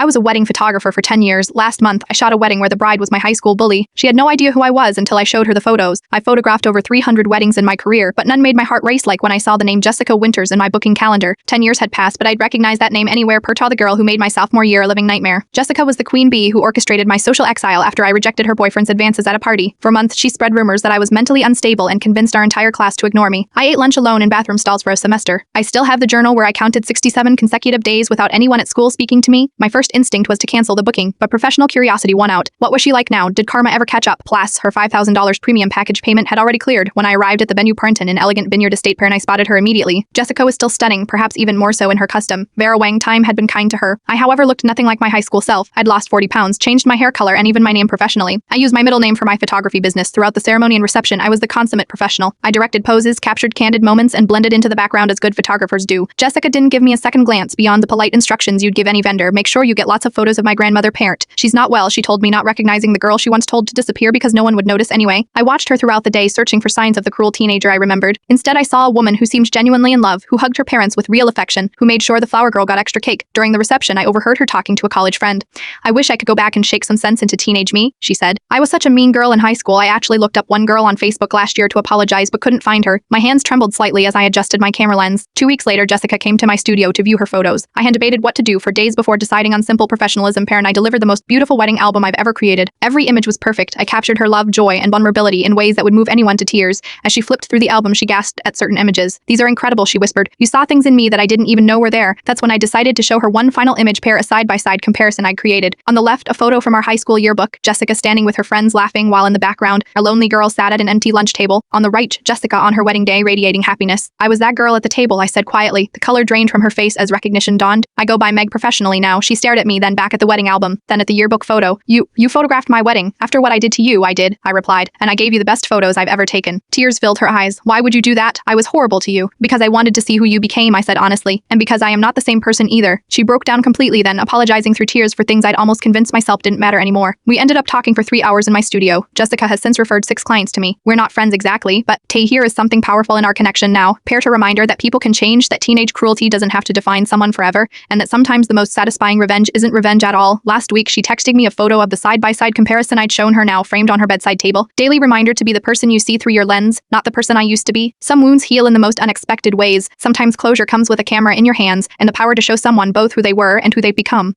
I was a wedding photographer for 10 years. Last month, I shot a wedding where the bride was my high school bully. She had no idea who I was until I showed her the photos. I photographed over 300 weddings in my career, but none made my heart race like when I saw the name Jessica Winters in my booking calendar. 10 years had passed, but I'd recognize that name anywhere. Pertaw, the girl who made my sophomore year a living nightmare. Jessica was the queen bee who orchestrated my social exile after I rejected her boyfriend's advances at a party. For months, she spread rumors that I was mentally unstable and convinced our entire class to ignore me. I ate lunch alone in bathroom stalls for a semester. I still have the journal where I counted 67 consecutive days without anyone at school speaking to me. My first instinct was to cancel the booking, but professional curiosity won out. What was she like now? Did karma ever catch up? Plus, her $5,000 premium package payment had already cleared. When I arrived at the venue Parnton in elegant Vineyard Estate Pair, and I spotted her immediately. Jessica was still stunning, perhaps even more so in her custom Vera Wang time had been kind to her. I, however, looked nothing like my high school self. I'd lost 40 pounds, changed my hair color, and even my name professionally. I used my middle name for my photography business. Throughout the ceremony and reception, I was the consummate professional. I directed poses, captured candid moments, and blended into the background as good photographers do. Jessica didn't give me a second glance beyond the polite instructions you'd give any vendor. Make sure you get lots of photos of my grandmother parent. She's not well, she told me, not recognizing the girl she once told to disappear because no one would notice anyway. I watched her throughout the day, searching for signs of the cruel teenager I remembered. Instead, I saw a woman who seemed genuinely in love, who hugged her parents with real affection, who made sure the flower girl got extra cake. During the reception, I overheard her talking to a college friend. I wish I could go back and shake some sense into teenage me, she said. I was such a mean girl in high school. I actually looked up one girl on Facebook last year to apologize but couldn't find her. My hands trembled slightly as I adjusted my camera lens. 2 weeks later, Jessica came to my studio to view her photos. I had debated what to do for days before deciding on simple professionalism. Pair, and I delivered the most beautiful wedding album I've ever created. Every image was perfect. I captured her love, joy, and vulnerability in ways that would move anyone to tears. As she flipped through the album, she gasped at certain images. "These are incredible," she whispered. "You saw things in me that I didn't even know were there." That's when I decided to show her one final image. Pair, a side-by-side comparison I'd created. On the left, a photo from our high school yearbook, Jessica standing with her friends laughing, while in the background, a lonely girl sat at an empty lunch table. On the right, Jessica on her wedding day radiating happiness. "I was that girl at the table," I said quietly. The color drained from her face as recognition dawned. "I go by Meg professionally now." She stared at me, then back at the wedding album, then at the yearbook photo. You photographed my wedding. After what I did to you, I did," I replied, "and I gave you the best photos I've ever taken." Tears filled her eyes. "Why would you do that?" "I was horrible to you." "Because I wanted to see who you became," I said honestly. "And because I am not the same person either." She broke down completely, then apologizing through tears for things I'd almost convinced myself didn't matter anymore. We ended up talking for 3 hours in my studio. Jessica has since referred 6 clients to me. We're not friends exactly, but here is something powerful in our connection now. Pair, a reminder that people can change, that teenage cruelty doesn't have to define someone forever, and that sometimes the most satisfying revenge isn't revenge at all. Last week, she texted me a photo of the side-by-side comparison I'd shown her, now framed on her bedside table. Daily reminder to be the person you see through your lens, not the person I used to be. Some wounds heal in the most unexpected ways. Sometimes closure comes with a camera in your hands and the power to show someone both who they were and who they've become.